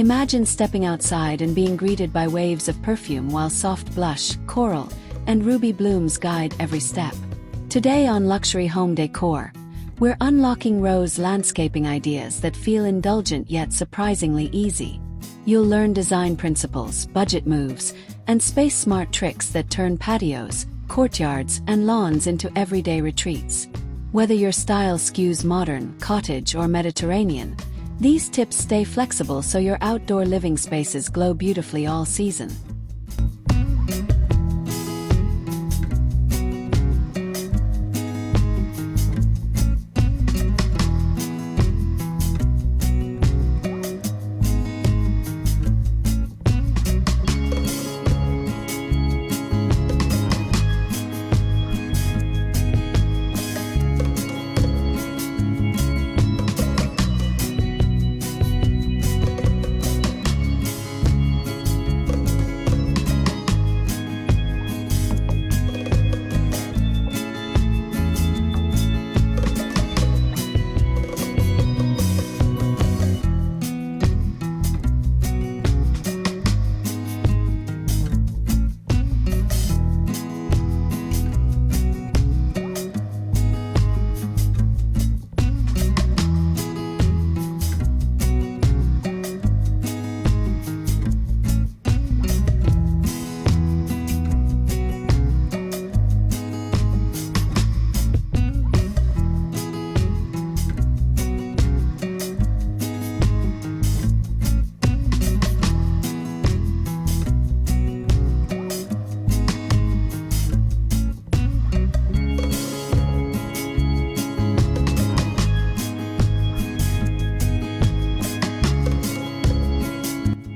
Imagine stepping outside and being greeted by waves of perfume while soft blush, coral, and ruby blooms guide every step. Today on Luxury Home Decor, we're unlocking rose landscaping ideas that feel indulgent yet surprisingly easy. You'll learn design principles, budget moves, and space-smart tricks that turn patios, courtyards, and lawns into everyday retreats. Whether your style skews modern, cottage, or Mediterranean, these tips stay flexible so your outdoor living spaces glow beautifully all season.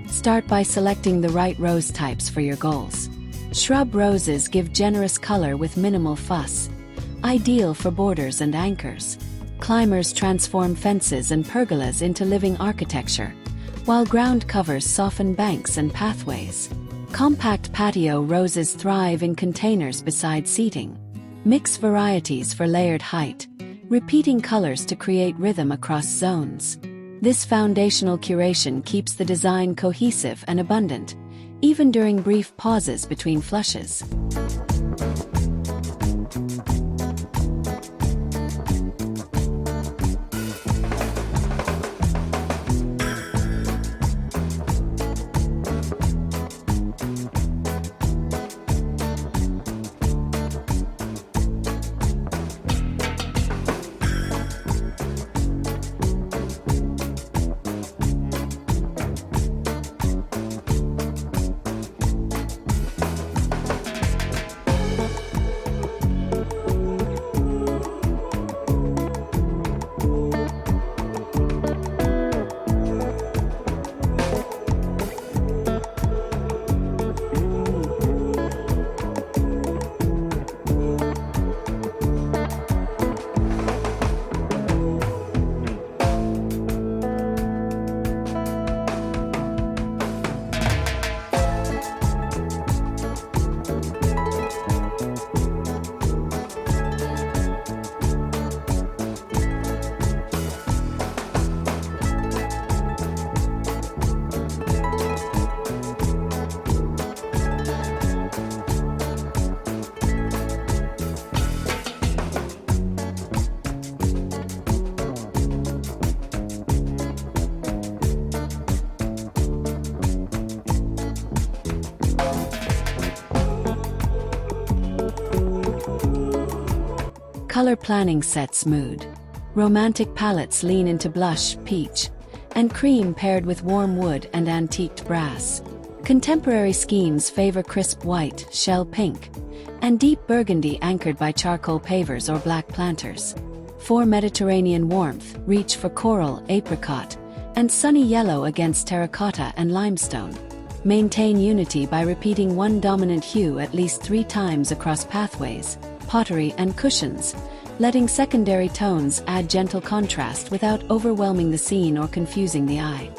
Start by selecting the right rose types for your goals. Shrub roses give generous color with minimal fuss, ideal for borders and anchors. Climbers transform fences and pergolas into living architecture, while ground covers soften banks and pathways. Compact patio roses thrive in containers beside seating. Mix varieties for layered height, repeating colors to create rhythm across zones. This foundational curation keeps the design cohesive and abundant, even during brief pauses between flushes. Color planning sets mood. Romantic palettes lean into blush, peach, and cream paired with warm wood and antiqued brass. Contemporary schemes favor crisp white, shell pink, and deep burgundy anchored by charcoal pavers or black planters. For Mediterranean warmth, reach for coral, apricot, and sunny yellow against terracotta and limestone. Maintain unity by repeating one dominant hue at least 3 times across pathways, pottery, and cushions, letting secondary tones add gentle contrast without overwhelming the scene or confusing the eye.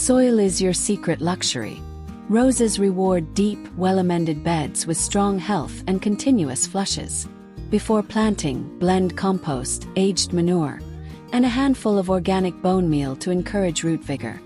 Soil is your secret luxury. Roses reward deep, well-amended beds with strong health and continuous flushes. Before planting, blend compost, aged manure, and a handful of organic bone meal to encourage root vigor.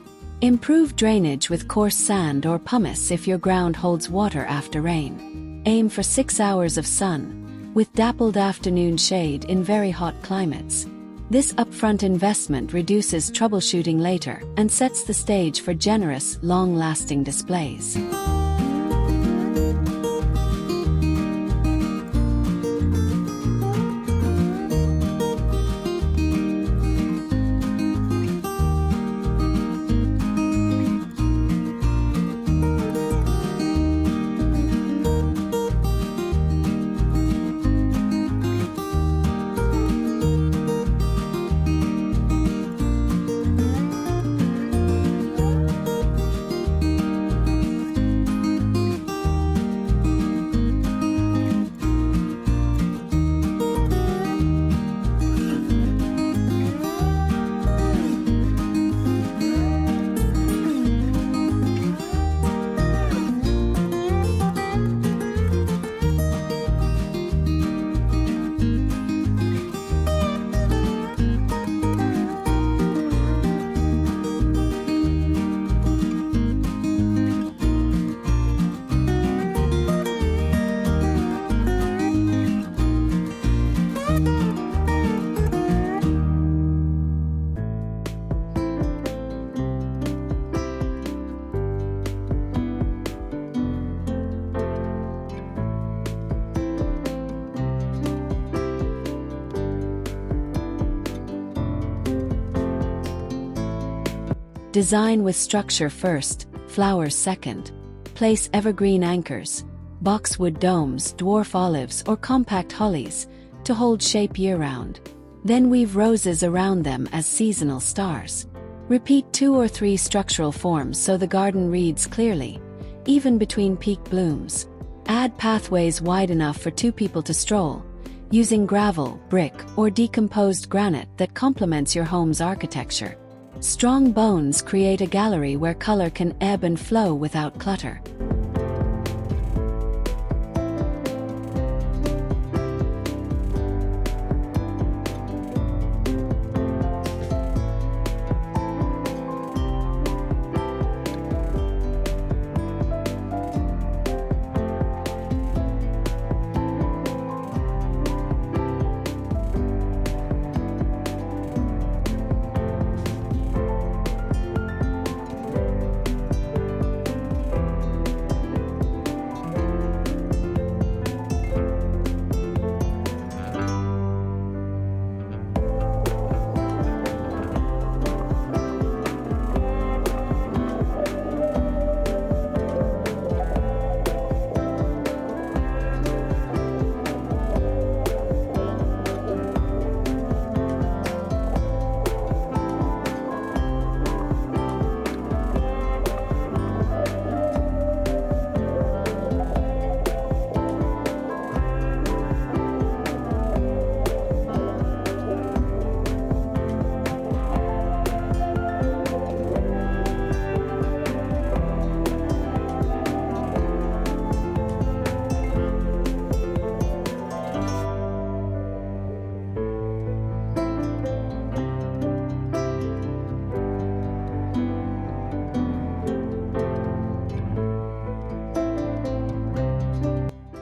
Improve drainage with coarse sand or pumice if your ground holds water after rain. Aim for 6 hours of sun, with dappled afternoon shade in very hot climates. This upfront investment reduces troubleshooting later and sets the stage for generous, long-lasting displays. Design with structure first, flowers second. Place evergreen anchors, boxwood domes, dwarf olives, or compact hollies to hold shape year-round. Then weave roses around them as seasonal stars. Repeat 2 or 3 structural forms so the garden reads clearly, even between peak blooms. Add pathways wide enough for 2 people to stroll, using gravel, brick, or decomposed granite that complements your home's architecture. Strong bones create a gallery where color can ebb and flow without clutter.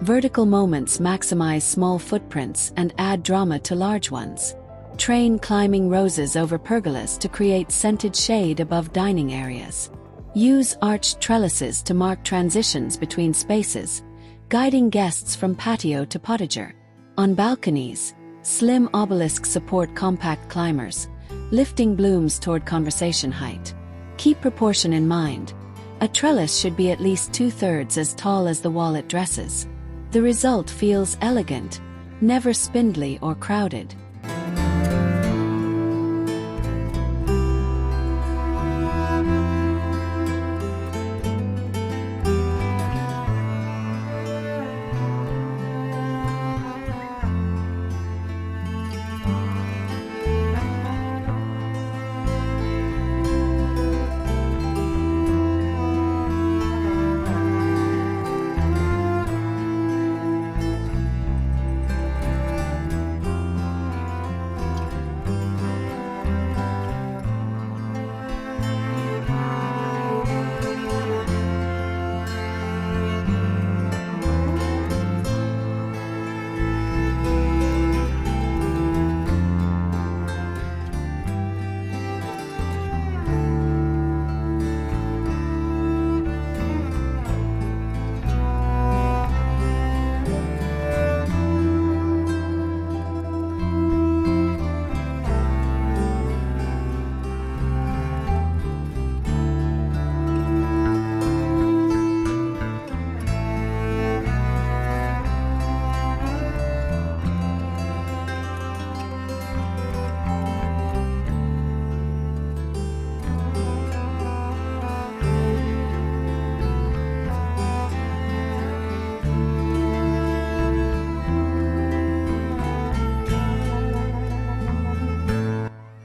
Vertical moments maximize small footprints and add drama to large ones. Train climbing roses over pergolas to create scented shade above dining areas. Use arched trellises to mark transitions between spaces, guiding guests from patio to potager. On balconies, slim obelisks support compact climbers, lifting blooms toward conversation height. Keep proportion in mind. A trellis should be at least 2/3 as tall as the wall it dresses. The result feels elegant, never spindly or crowded.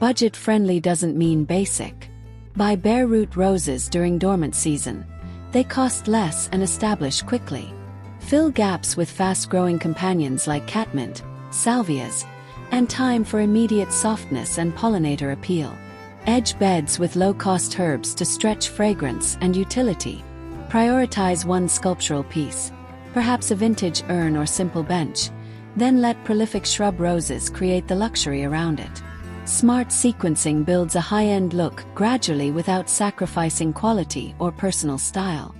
Budget-friendly doesn't mean basic. Buy bare-root roses during dormant season. They cost less and establish quickly. Fill gaps with fast-growing companions like catmint, salvias, and thyme for immediate softness and pollinator appeal. Edge beds with low-cost herbs to stretch fragrance and utility. Prioritize one sculptural piece, perhaps a vintage urn or simple bench, then let prolific shrub roses create the luxury around it. Smart sequencing builds a high-end look gradually without sacrificing quality or personal style.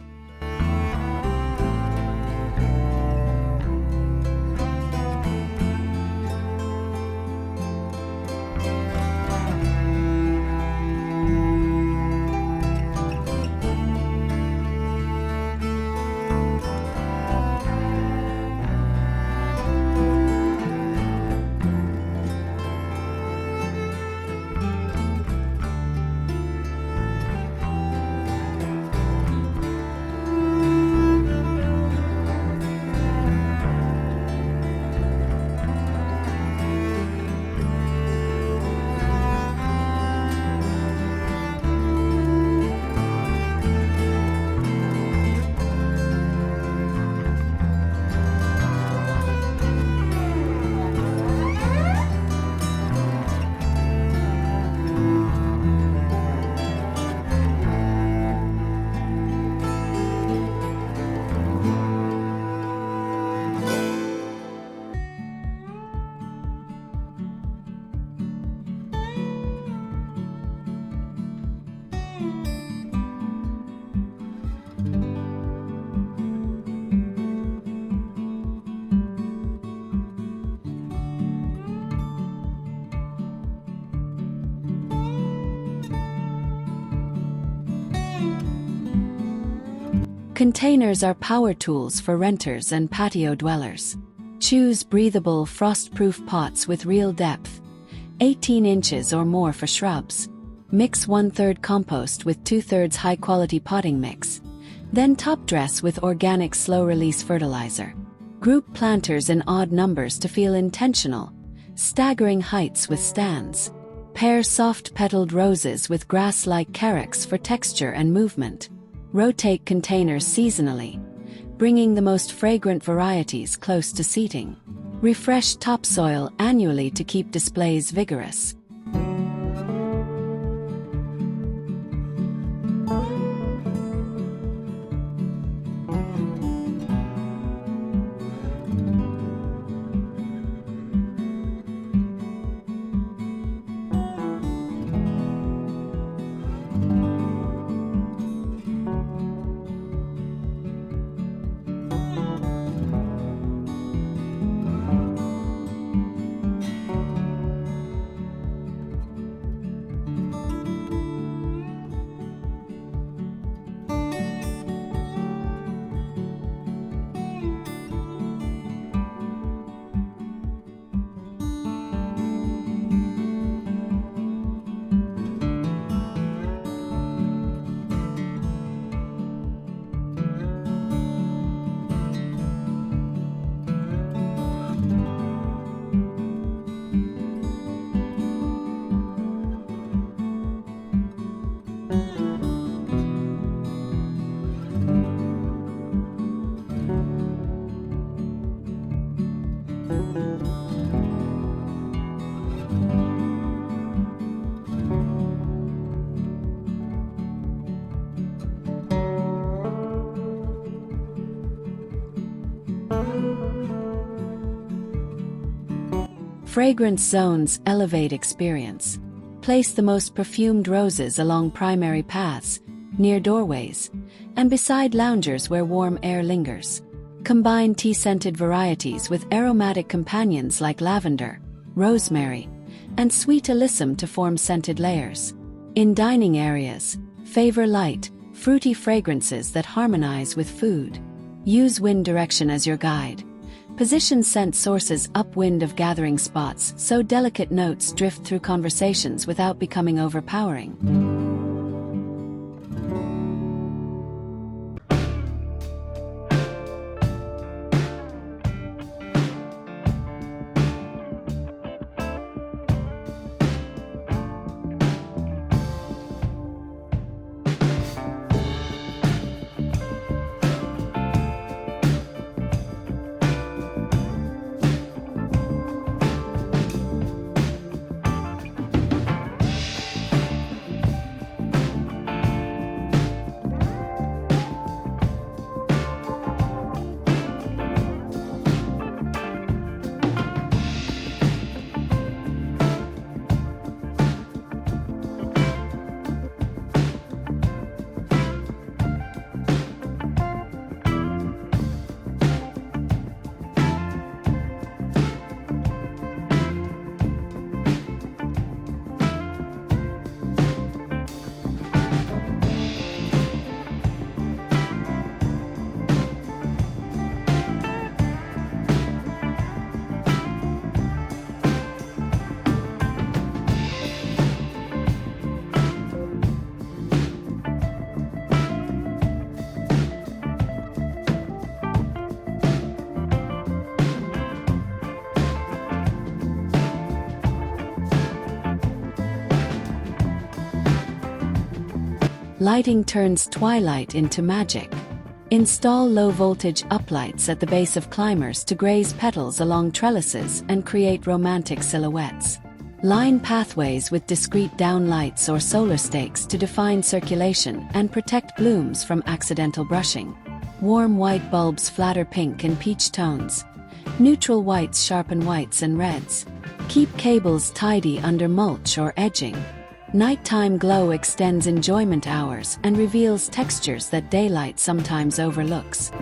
Containers are power tools for renters and patio dwellers. Choose breathable, frost-proof pots with real depth, 18 inches or more for shrubs. Mix 1/3 compost with 2/3 high-quality potting mix. Then top dress with organic slow-release fertilizer. Group planters in odd numbers to feel intentional, staggering heights with stands. Pair soft-petaled roses with grass-like carex for texture and movement. Rotate containers seasonally, bringing the most fragrant varieties close to seating. Refresh topsoil annually to keep displays vigorous. Fragrance zones elevate experience. Place the most perfumed roses along primary paths, near doorways, and beside loungers where warm air lingers. Combine tea-scented varieties with aromatic companions like lavender, rosemary, and sweet alyssum to form scented layers. In dining areas, favor light, fruity fragrances that harmonize with food. Use wind direction as your guide. Position scent sources upwind of gathering spots so delicate notes drift through conversations without becoming overpowering. Lighting turns twilight into magic. Install low-voltage uplights at the base of climbers to graze petals along trellises and create romantic silhouettes. Line pathways with discrete downlights or solar stakes to define circulation and protect blooms from accidental brushing. Warm white bulbs flatter pink and peach tones. Neutral whites sharpen whites and reds. Keep cables tidy under mulch or edging. Nighttime glow extends enjoyment hours and reveals textures that daylight sometimes overlooks.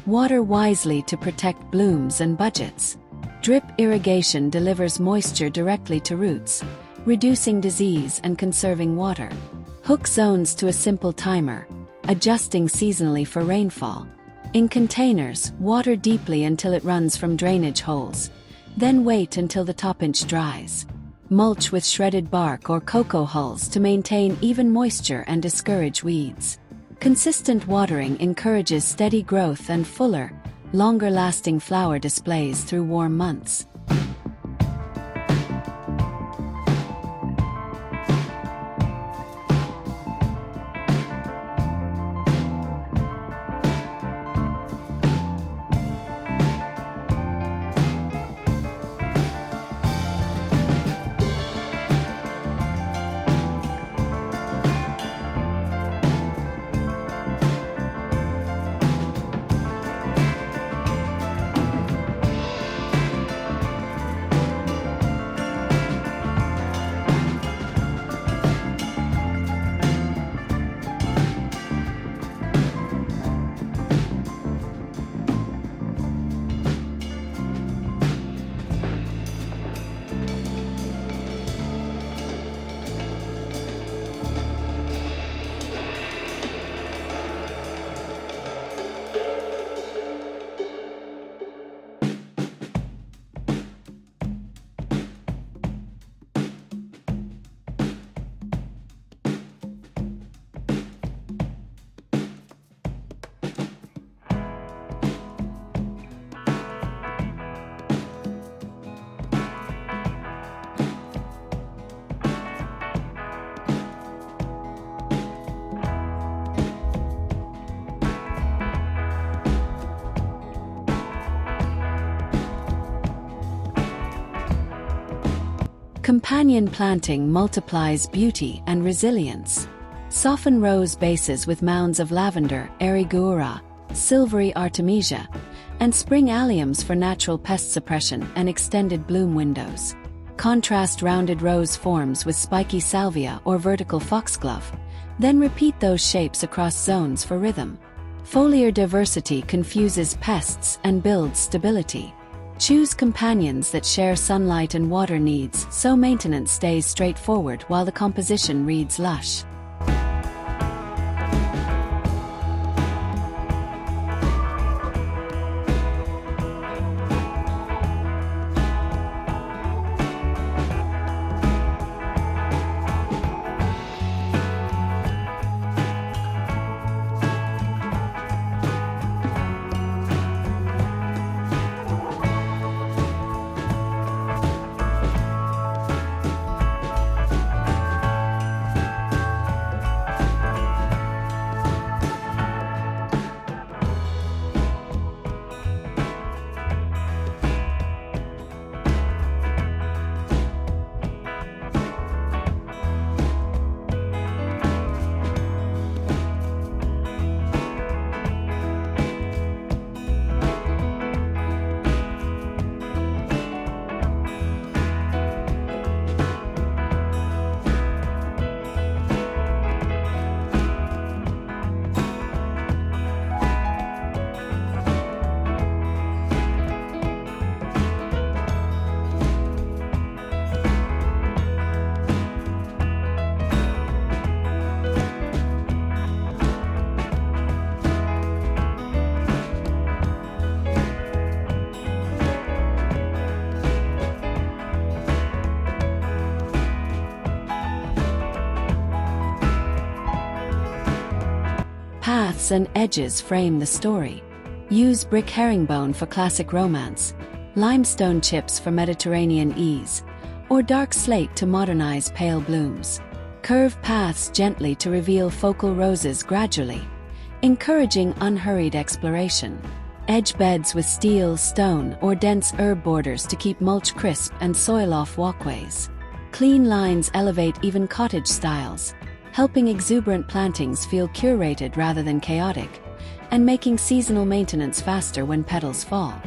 Water wisely to protect blooms and budgets. Drip irrigation delivers moisture directly to roots, reducing disease and conserving water. Hook zones to a simple timer, adjusting seasonally for rainfall. In containers, water deeply until it runs from drainage holes. Then wait until the top inch dries. Mulch with shredded bark or cocoa hulls to maintain even moisture and discourage weeds. Consistent watering encourages steady growth and fuller, longer-lasting flower displays through warm months. Companion planting multiplies beauty and resilience. Soften rose bases with mounds of lavender, eriguara, silvery artemisia, and spring alliums for natural pest suppression and extended bloom windows. Contrast rounded rose forms with spiky salvia or vertical foxglove, then repeat those shapes across zones for rhythm. Foliar diversity confuses pests and builds stability. Choose companions that share sunlight and water needs so maintenance stays straightforward while the composition reads lush. Depths and edges frame the story. Use brick herringbone for classic romance, limestone chips for Mediterranean ease, or dark slate to modernize pale blooms. Curve paths gently to reveal focal roses gradually, encouraging unhurried exploration. Edge beds with steel, stone, or dense herb borders to keep mulch crisp and soil off walkways. Clean lines elevate even cottage styles, helping exuberant plantings feel curated rather than chaotic, and making seasonal maintenance faster when petals fall.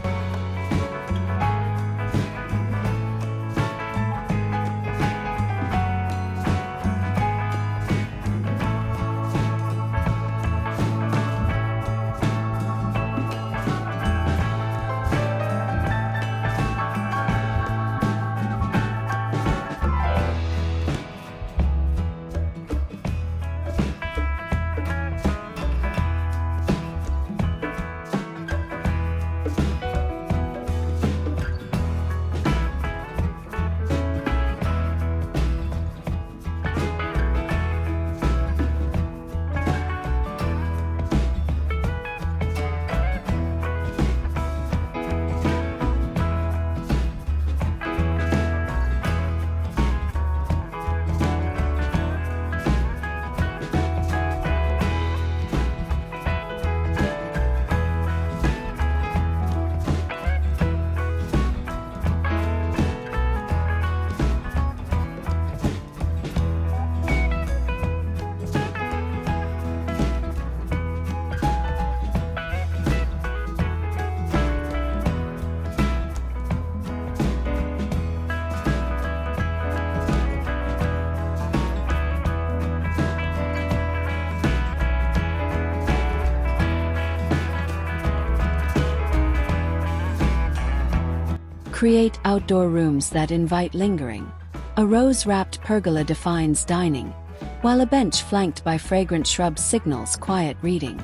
Create outdoor rooms that invite lingering. A rose-wrapped pergola defines dining, while a bench flanked by fragrant shrubs signals quiet reading.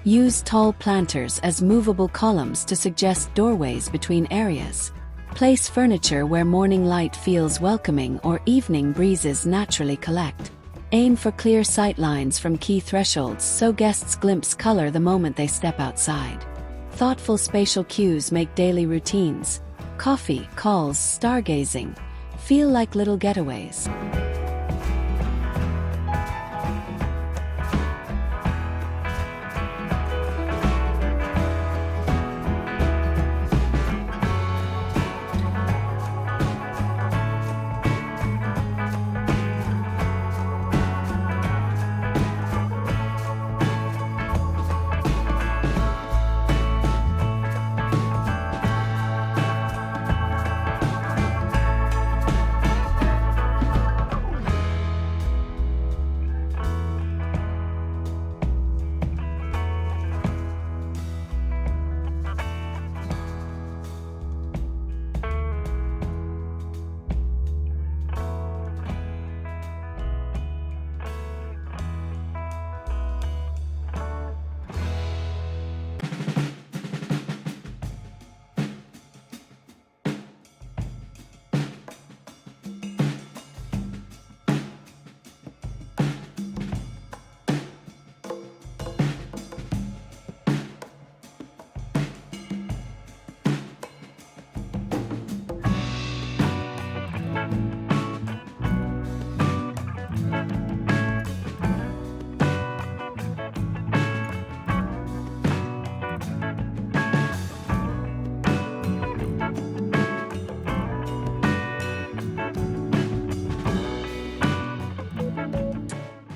Use tall planters as movable columns to suggest doorways between areas. Place furniture where morning light feels welcoming or evening breezes naturally collect. Aim for clear sightlines from key thresholds so guests glimpse color the moment they step outside. Thoughtful spatial cues make daily routines, coffee, calls, stargazing, feel like little getaways.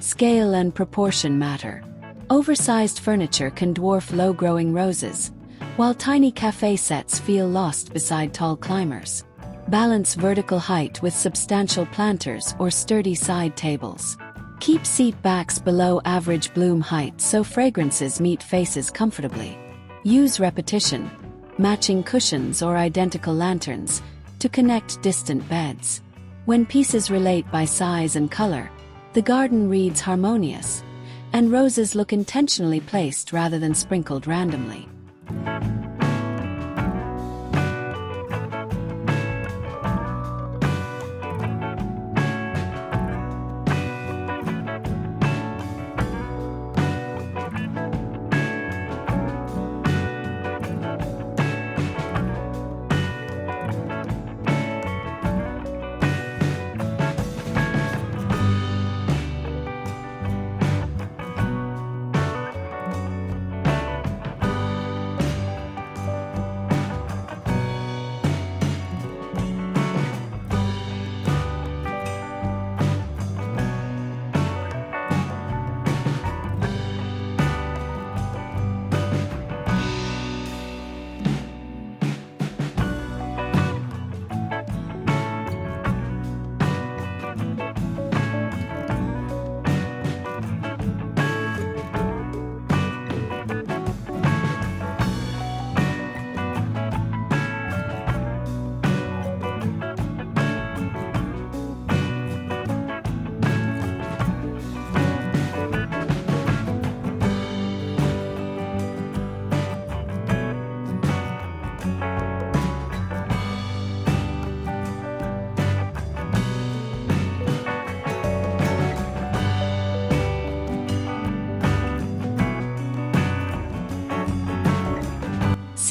Scale and proportion matter. Oversized furniture can dwarf low-growing roses, while tiny cafe sets feel lost beside tall climbers. Balance vertical height with substantial planters or sturdy side tables. Keep seat backs below average bloom height so fragrances meet faces comfortably. Use repetition, matching cushions or identical lanterns, to connect distant beds. When pieces relate by size and color, the garden reads harmonious, and roses look intentionally placed rather than sprinkled randomly.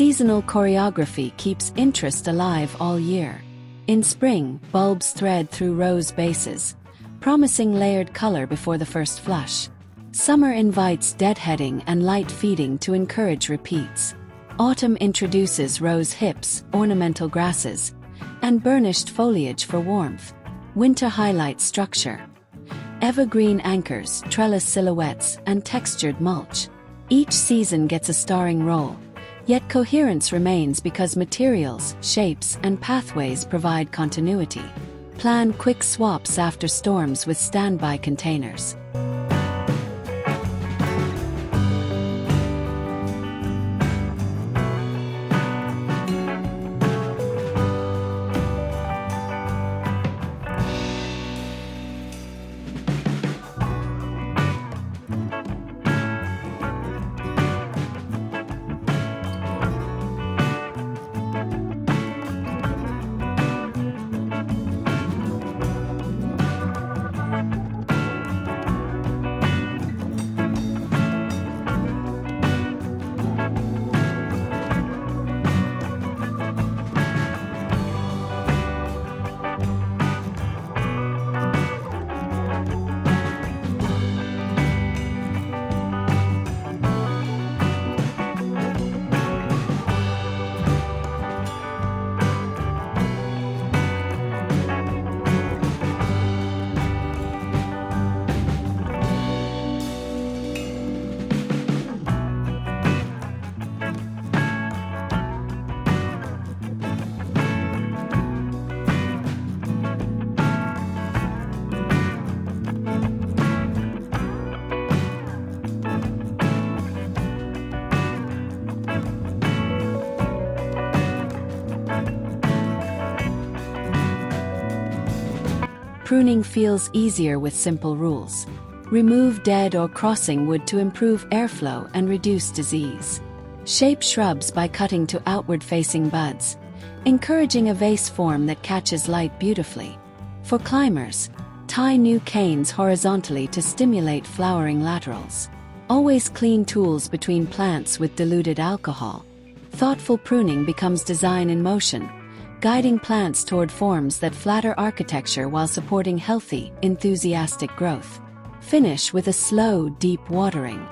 Seasonal choreography keeps interest alive all year. In spring, bulbs thread through rose bases, promising layered color before the first flush. Summer invites deadheading and light feeding to encourage repeats. Autumn introduces rose hips, ornamental grasses, and burnished foliage for warmth. Winter highlights structure. Evergreen anchors, trellis silhouettes, and textured mulch. Each season gets a starring role, yet coherence remains because materials, shapes, and pathways provide continuity. Plan quick swaps after storms with standby containers. Pruning feels easier with simple rules. Remove dead or crossing wood to improve airflow and reduce disease. Shape shrubs by cutting to outward-facing buds, encouraging a vase form that catches light beautifully. For climbers, tie new canes horizontally to stimulate flowering laterals. Always clean tools between plants with diluted alcohol. Thoughtful pruning becomes design in motion, guiding plants toward forms that flatter architecture while supporting healthy, enthusiastic growth. Finish with a slow, deep watering.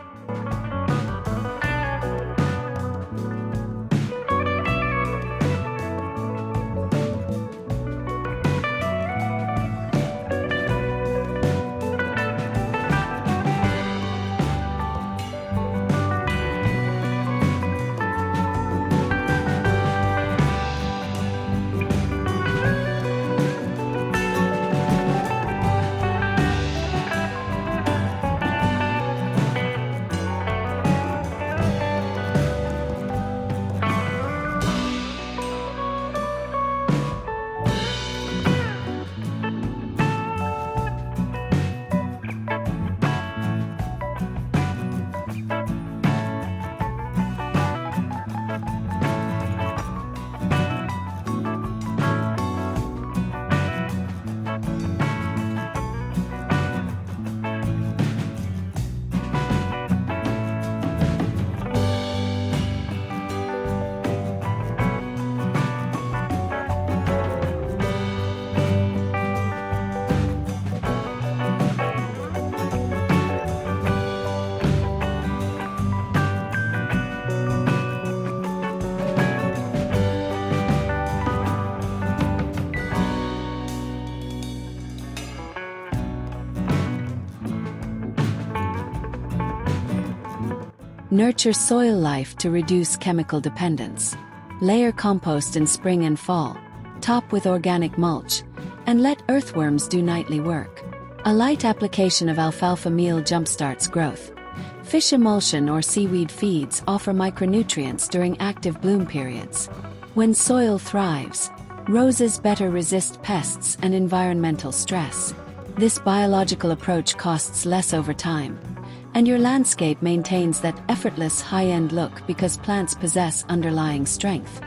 Nurture soil life to reduce chemical dependence. Layer compost in spring and fall, top with organic mulch, and let earthworms do nightly work. A light application of alfalfa meal jumpstarts growth. Fish emulsion or seaweed feeds offer micronutrients during active bloom periods. When soil thrives, roses better resist pests and environmental stress. This biological approach costs less over time, and your landscape maintains that effortless high-end look because plants possess underlying strength.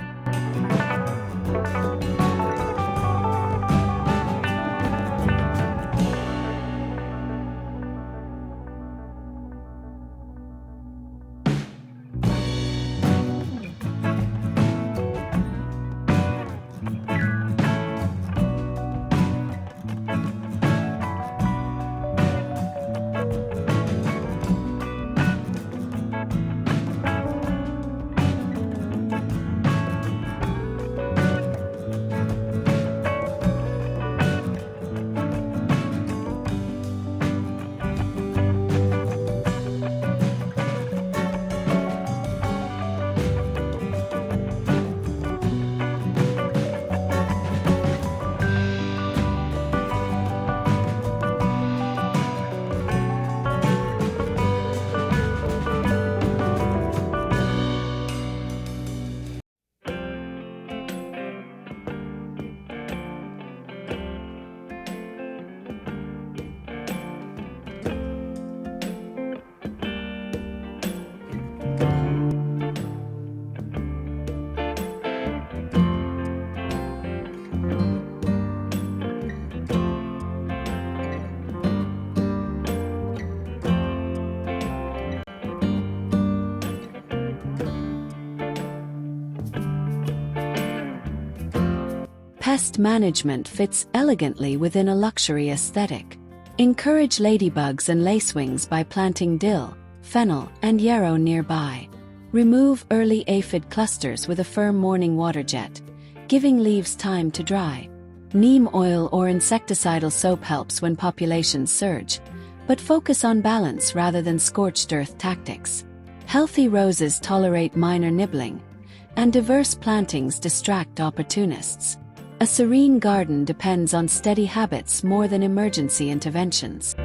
Pest management fits elegantly within a luxury aesthetic. Encourage ladybugs and lacewings by planting dill, fennel, and yarrow nearby. Remove early aphid clusters with a firm morning water jet, giving leaves time to dry. Neem oil or insecticidal soap helps when populations surge, but focus on balance rather than scorched earth tactics. Healthy roses tolerate minor nibbling, and diverse plantings distract opportunists. A serene garden depends on steady habits more than emergency interventions.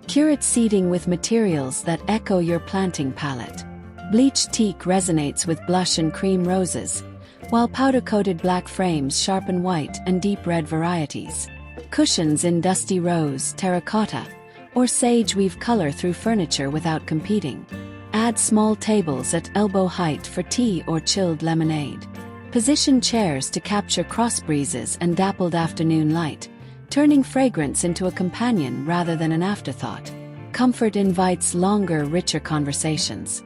Curate seeding with materials that echo your planting palette. Bleached teak resonates with blush and cream roses, while powder-coated black frames sharpen white and deep red varieties. Cushions in dusty rose, terracotta, or sage weave color through furniture without competing. Add small tables at elbow height for tea or chilled lemonade. Position chairs to capture cross breezes and dappled afternoon light, turning fragrance into a companion rather than an afterthought. Comfort invites longer, richer conversations.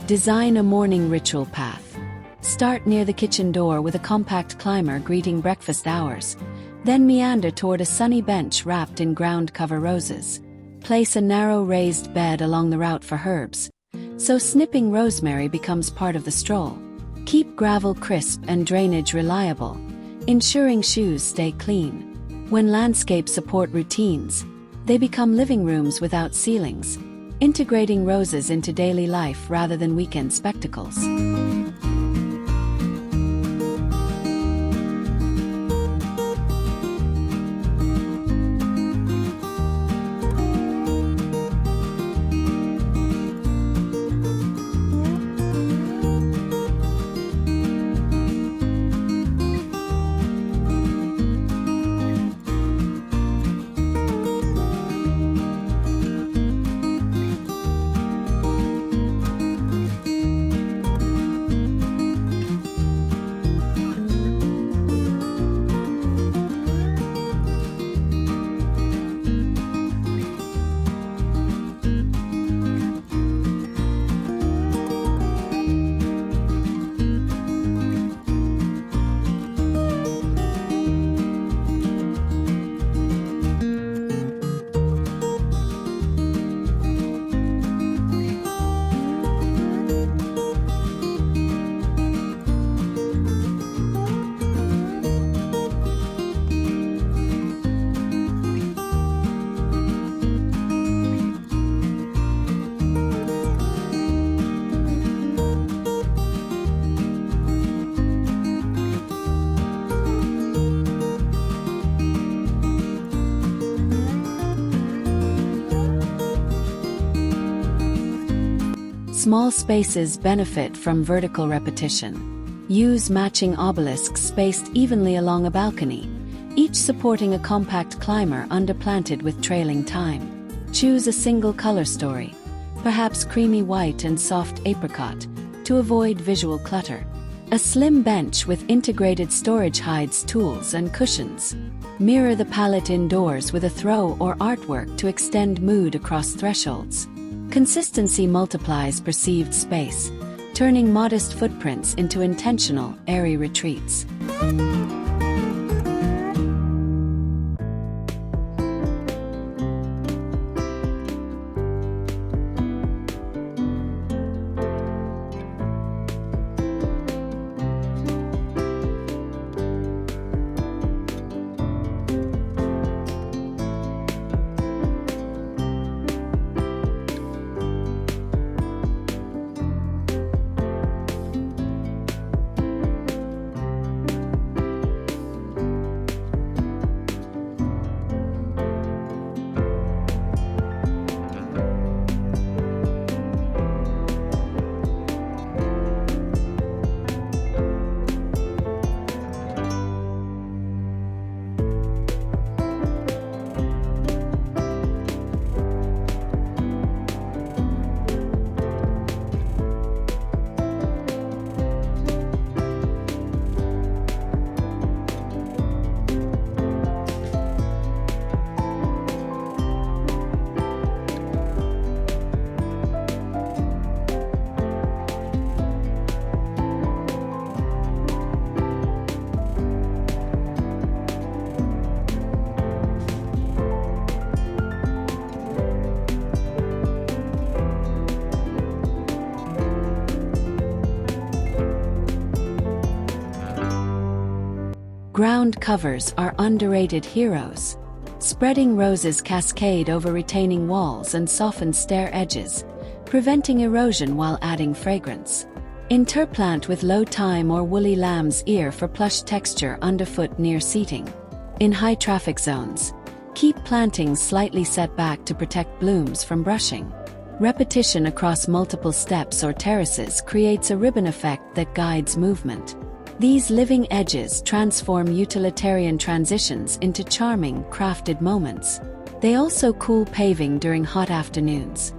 Design a morning ritual path. Start near the kitchen door with a compact climber greeting breakfast hours, then meander toward a sunny bench wrapped in ground cover roses. Place a narrow raised bed along the route for herbs, so snipping rosemary becomes part of the stroll. Keep gravel crisp and drainage reliable, ensuring shoes stay clean. When landscapes support routines, they become living rooms without ceilings, integrating roses into daily life rather than weekend spectacles. Small spaces benefit from vertical repetition. Use matching obelisks spaced evenly along a balcony, each supporting a compact climber underplanted with trailing thyme. Choose a single color story, perhaps creamy white and soft apricot, to avoid visual clutter. A slim bench with integrated storage hides tools and cushions. Mirror the palette indoors with a throw or artwork to extend mood across thresholds. Consistency multiplies perceived space, turning modest footprints into intentional, airy retreats. Ground covers are underrated heroes. Spreading roses cascade over retaining walls and soften stair edges, preventing erosion while adding fragrance. Interplant with low thyme or woolly lamb's ear for plush texture underfoot near seating. In high traffic zones, keep plantings slightly set back to protect blooms from brushing. Repetition across multiple steps or terraces creates a ribbon effect that guides movement. These living edges transform utilitarian transitions into charming, crafted moments. They also cool paving during hot afternoons.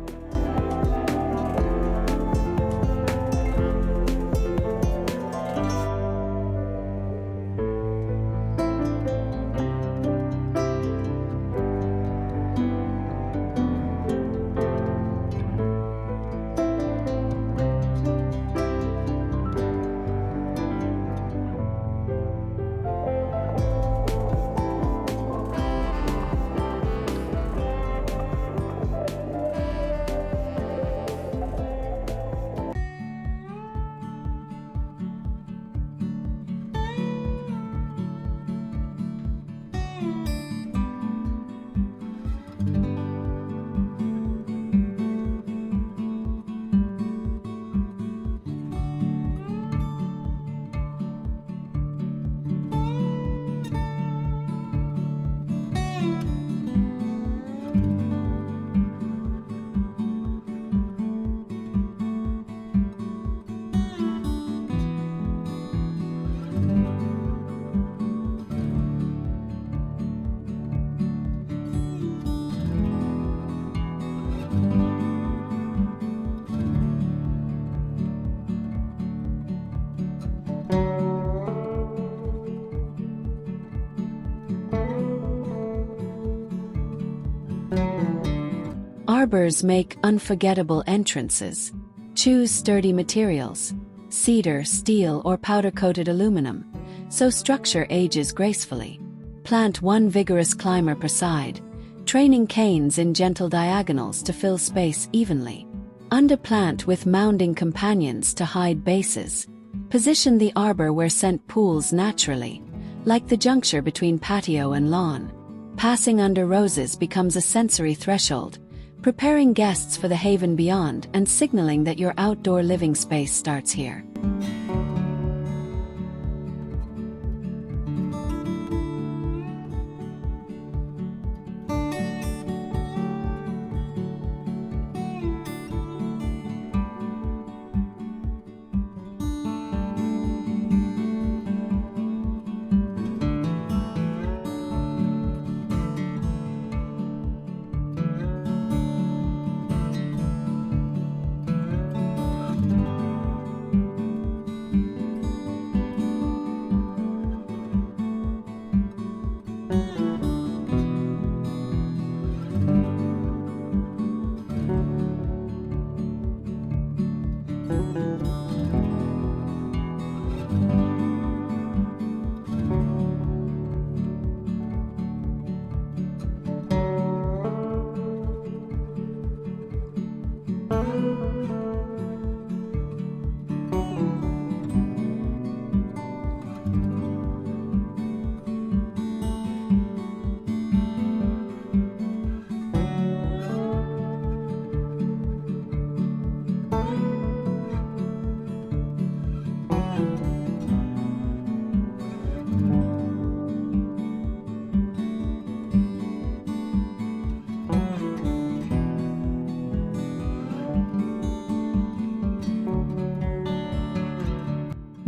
Arbors make unforgettable entrances. Choose sturdy materials, cedar, steel, or powder-coated aluminum, so structure ages gracefully. Plant one vigorous climber per side, training canes in gentle diagonals to fill space evenly. Underplant with mounding companions to hide bases. Position the arbor where scent pools naturally, like the juncture between patio and lawn. Passing under roses becomes a sensory threshold, preparing guests for the haven beyond and signaling that your outdoor living space starts here.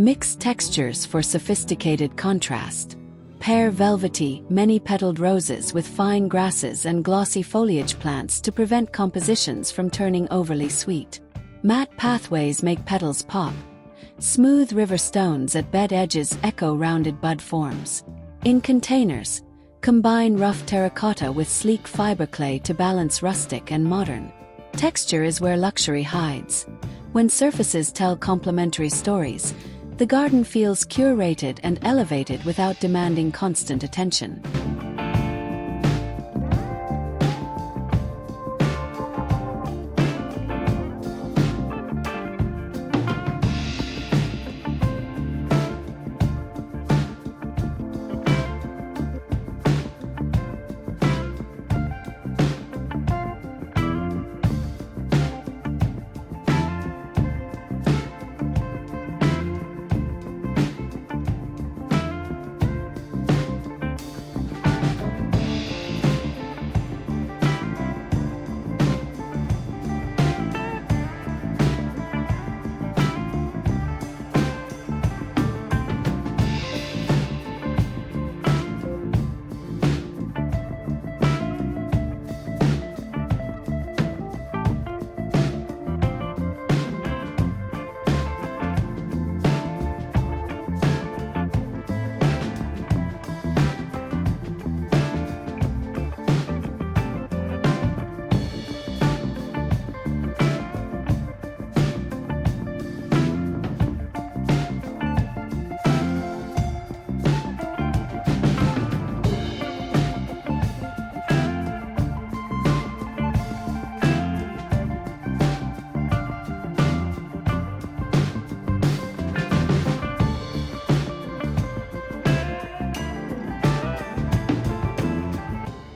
Mix textures for sophisticated contrast. Pair velvety, many-petaled roses with fine grasses and glossy foliage plants to prevent compositions from turning overly sweet. Matte pathways make petals pop. Smooth river stones at bed edges echo rounded bud forms. In containers, combine rough terracotta with sleek fiber clay to balance rustic and modern. Texture is where luxury hides. When surfaces tell complementary stories, the garden feels curated and elevated without demanding constant attention.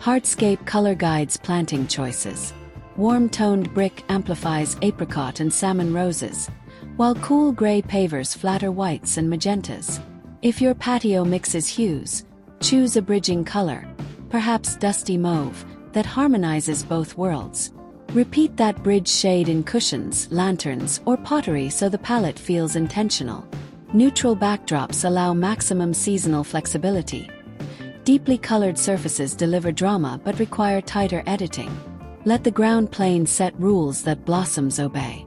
Hardscape color guides planting choices. Warm-toned brick amplifies apricot and salmon roses, while cool gray pavers flatter whites and magentas. If your patio mixes hues, choose a bridging color, perhaps dusty mauve, that harmonizes both worlds. Repeat that bridge shade in cushions, lanterns, or pottery so the palette feels intentional. Neutral backdrops allow maximum seasonal flexibility. Deeply colored surfaces deliver drama but require tighter editing. Let the ground plane set rules that blossoms obey.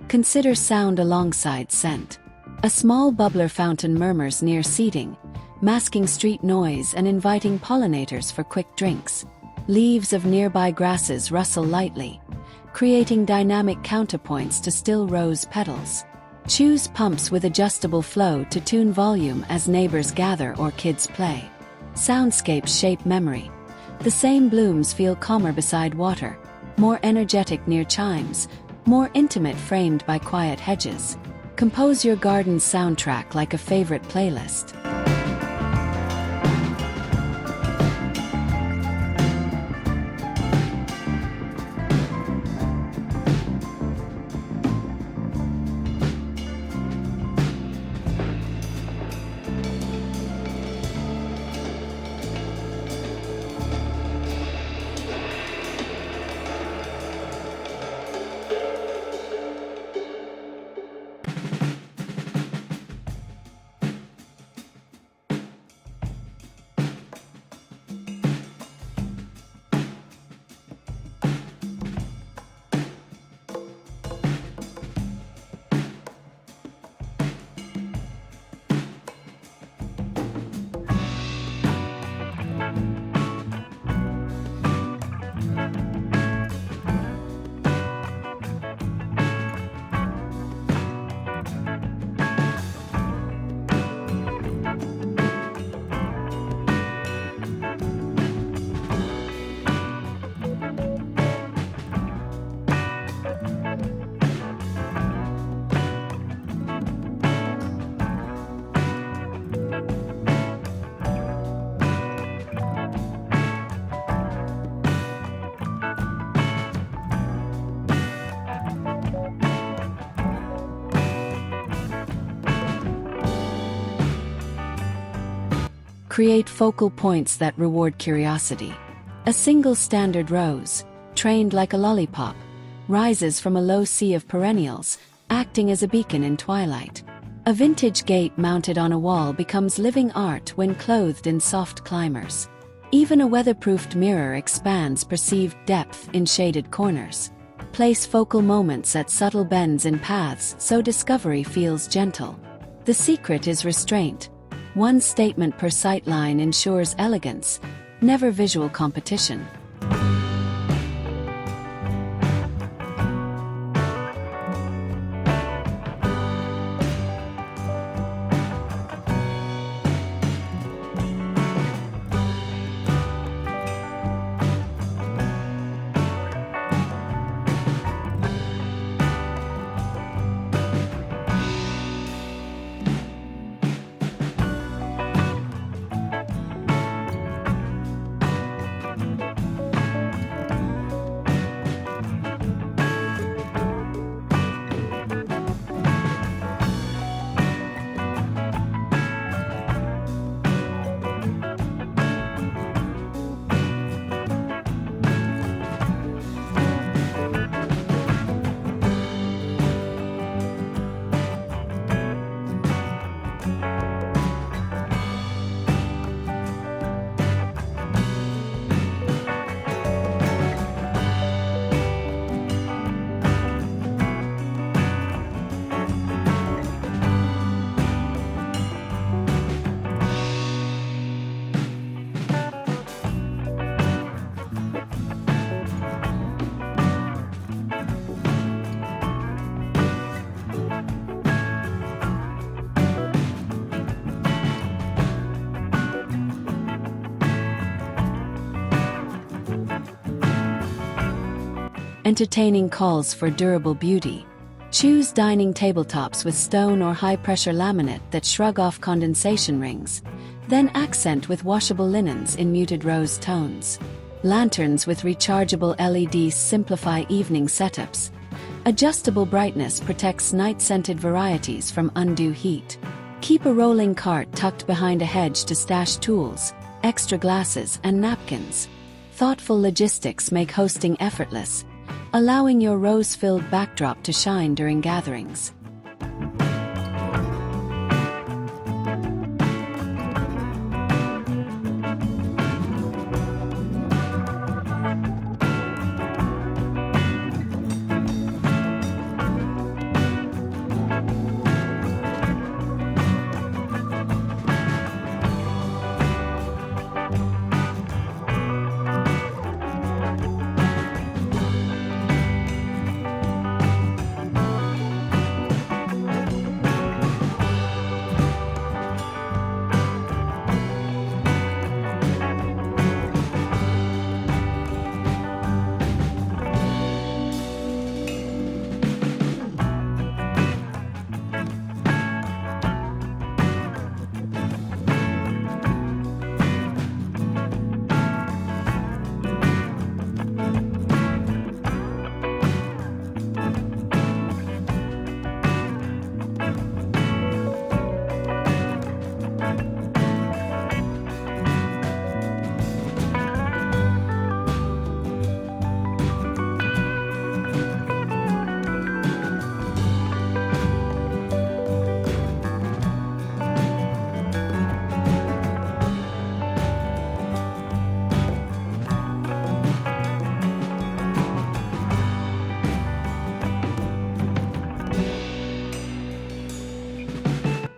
Consider sound alongside scent. A small bubbler fountain murmurs near seating, masking street noise and inviting pollinators for quick drinks. Leaves of nearby grasses rustle lightly, creating dynamic counterpoints to still rose petals. Choose pumps with adjustable flow to tune volume as neighbors gather or kids play. Soundscapes shape memory. The same blooms feel calmer beside water, more energetic near chimes, more intimate framed by quiet hedges. Compose your garden's soundtrack like a favorite playlist. Create focal points that reward curiosity. A single standard rose, trained like a lollipop, rises from a low sea of perennials, acting as a beacon in twilight. A vintage gate mounted on a wall becomes living art when clothed in soft climbers. Even a weatherproofed mirror expands perceived depth in shaded corners. Place focal moments at subtle bends in paths so discovery feels gentle. The secret is restraint. One statement per sightline ensures elegance, never visual competition. Entertaining calls for durable beauty. Choose dining tabletops with stone or high-pressure laminate that shrug off condensation rings, then accent with washable linens in muted rose tones. Lanterns with rechargeable LEDs simplify evening setups. Adjustable brightness protects night-scented varieties from undue heat. Keep a rolling cart tucked behind a hedge to stash tools, extra glasses, and napkins. Thoughtful logistics make hosting effortless, allowing your rose-filled backdrop to shine during gatherings.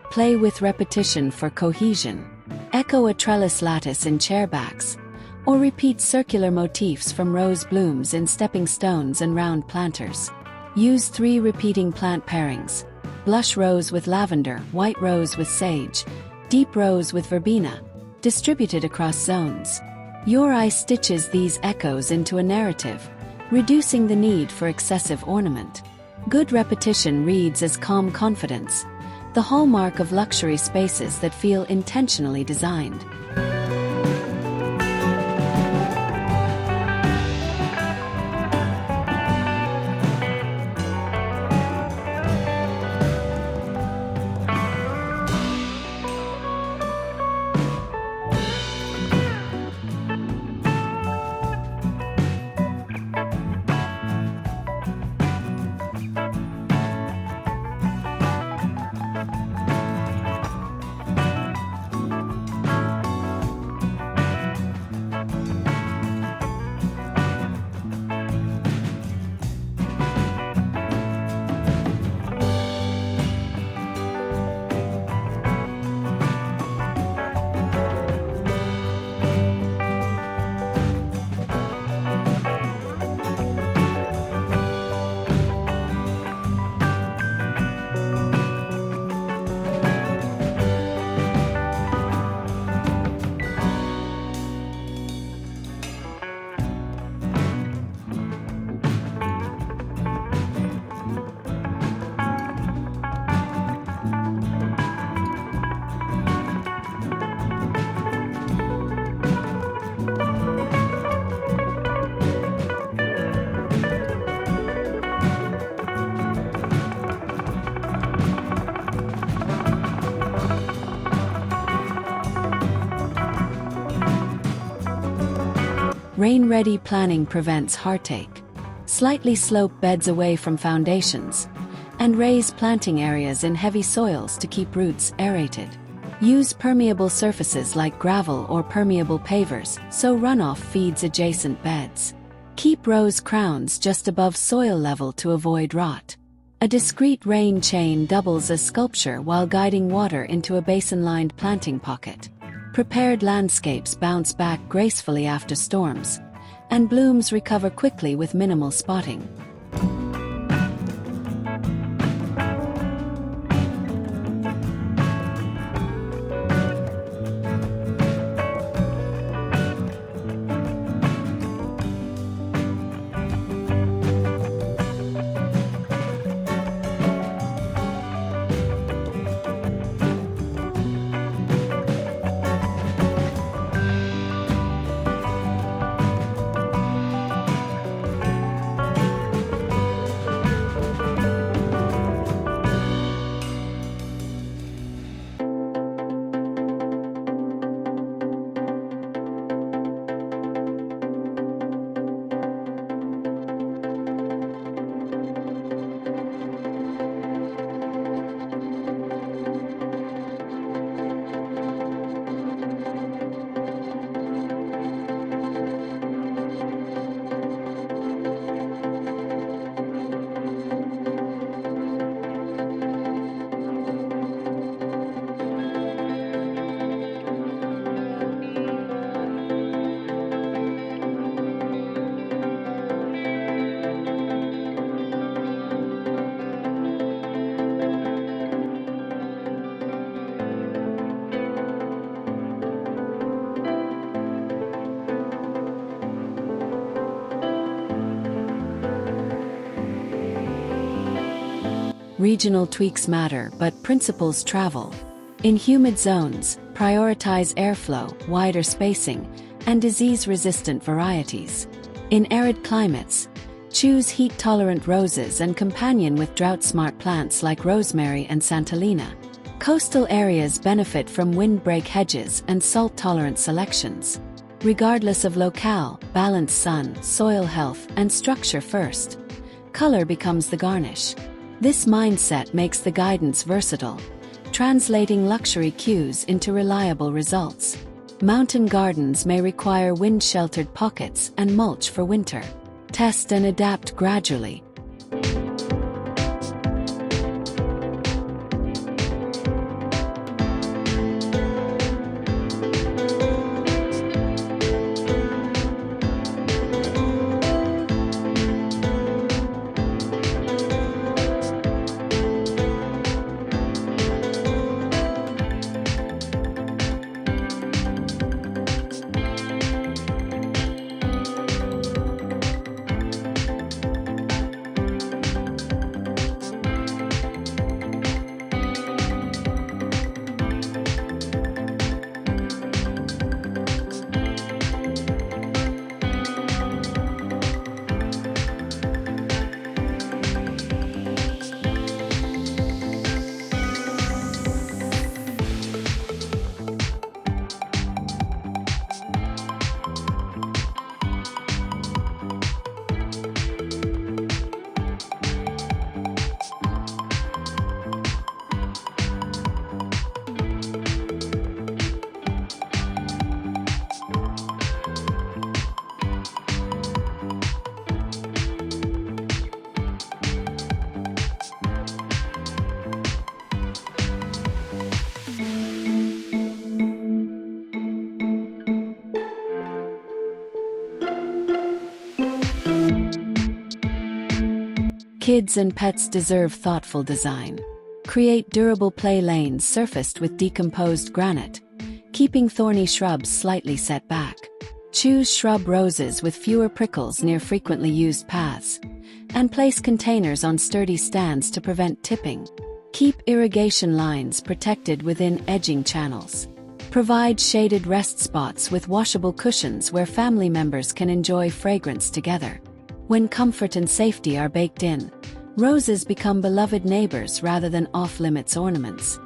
Play with repetition for cohesion. Echo a trellis lattice in chairbacks, or repeat circular motifs from rose blooms in stepping stones and round planters. Use 3 repeating plant pairings: blush rose with lavender, white rose with sage, deep rose with verbena, distributed across zones. Your eye stitches these echoes into a narrative, reducing the need for excessive ornament. Good repetition reads as calm confidence, the hallmark of luxury spaces that feel intentionally designed. Rain-ready planning prevents heartache. Slightly slope beds away from foundations, and raise planting areas in heavy soils to keep roots aerated. Use permeable surfaces like gravel or permeable pavers so runoff feeds adjacent beds. Keep rose crowns just above soil level to avoid rot. A discreet rain chain doubles as sculpture while guiding water into a basin-lined planting pocket. Prepared landscapes bounce back gracefully after storms, and blooms recover quickly with minimal spotting. Regional tweaks matter, but principles travel. In humid zones, prioritize airflow, wider spacing, and disease-resistant varieties. In arid climates, choose heat-tolerant roses and companion with drought-smart plants like rosemary and santolina. Coastal areas benefit from windbreak hedges and salt-tolerant selections. Regardless of locale, balance sun, soil health, and structure first. Color becomes the garnish. This mindset makes the guidance versatile, translating luxury cues into reliable results. Mountain gardens may require wind-sheltered pockets and mulch for winter. Test and adapt gradually. Kids and pets deserve thoughtful design. Create durable play lanes surfaced with decomposed granite, keeping thorny shrubs slightly set back. Choose shrub roses with fewer prickles near frequently used paths, and place containers on sturdy stands to prevent tipping. Keep irrigation lines protected within edging channels. Provide shaded rest spots with washable cushions where family members can enjoy fragrance together. When comfort and safety are baked in, roses become beloved neighbors rather than off-limits ornaments.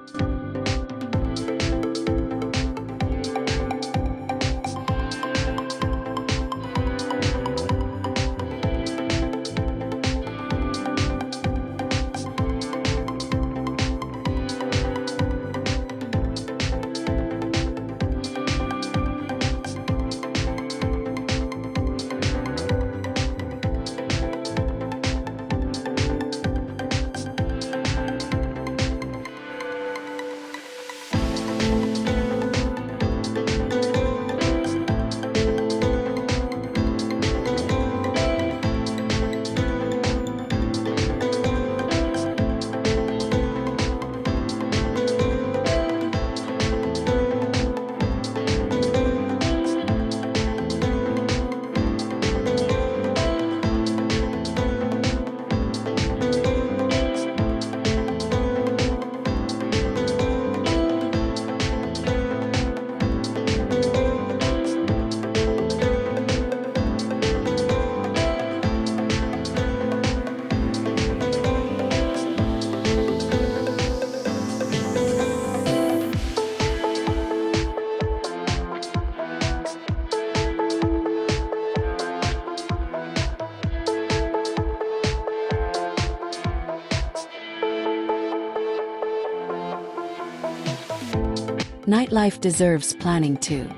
Nightlife deserves planning too.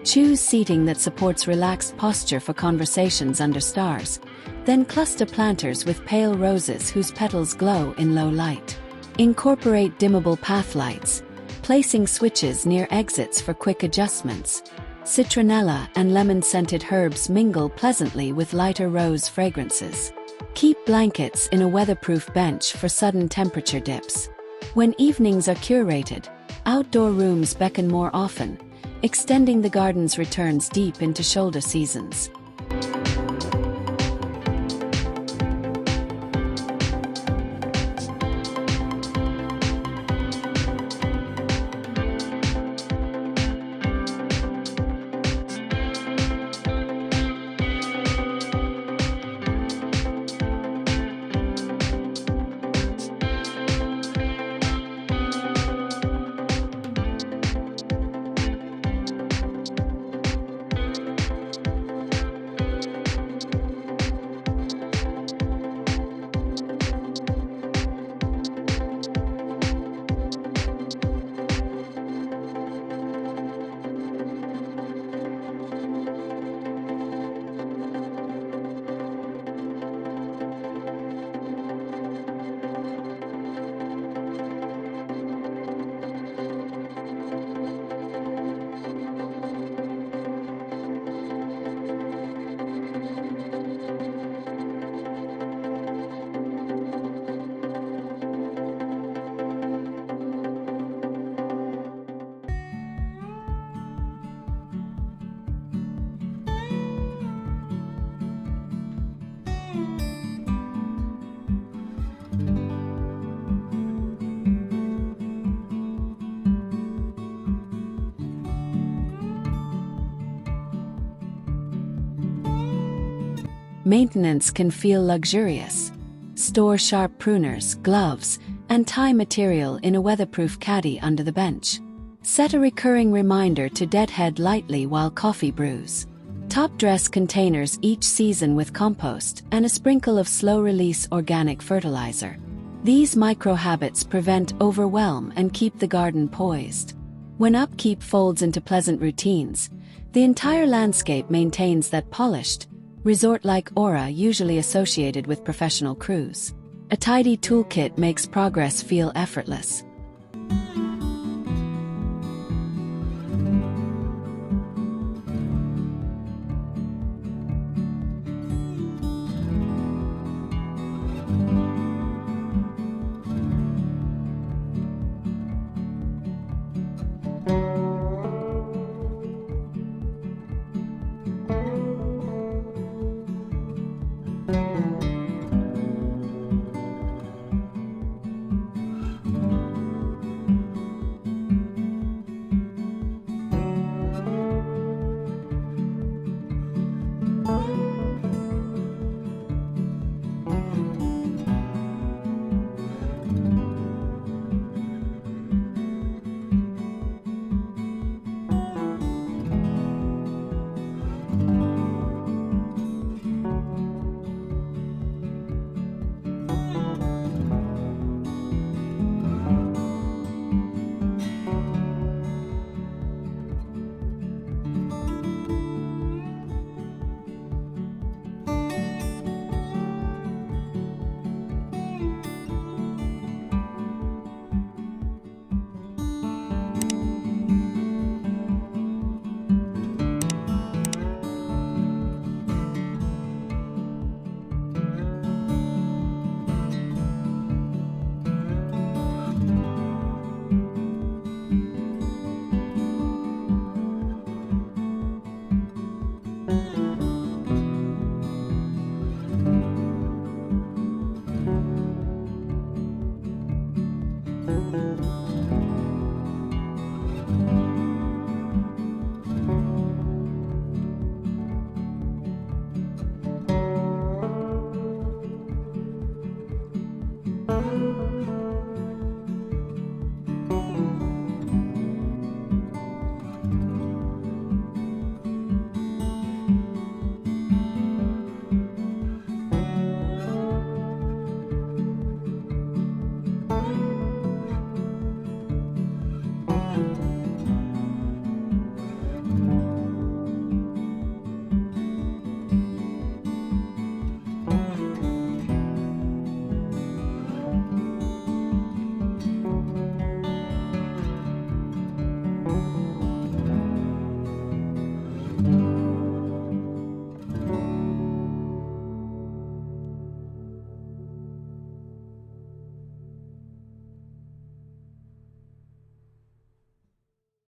Choose seating that supports relaxed posture for conversations under stars, then cluster planters with pale roses whose petals glow in low light. Incorporate dimmable path lights, placing switches near exits for quick adjustments. Citronella and lemon-scented herbs mingle pleasantly with lighter rose fragrances. Keep blankets in a weatherproof bench for sudden temperature dips. When evenings are curated, outdoor rooms beckon more often, extending the garden's returns deep into shoulder seasons. Maintenance can feel luxurious. Store sharp pruners, gloves, and tie material in a weatherproof caddy under the bench. Set a recurring reminder to deadhead lightly while coffee brews. Top dress containers each season with compost and a sprinkle of slow-release organic fertilizer. These micro-habits prevent overwhelm and keep the garden poised. When upkeep folds into pleasant routines, the entire landscape maintains that polished, resort-like aura usually associated with professional crews. A tidy toolkit makes progress feel effortless.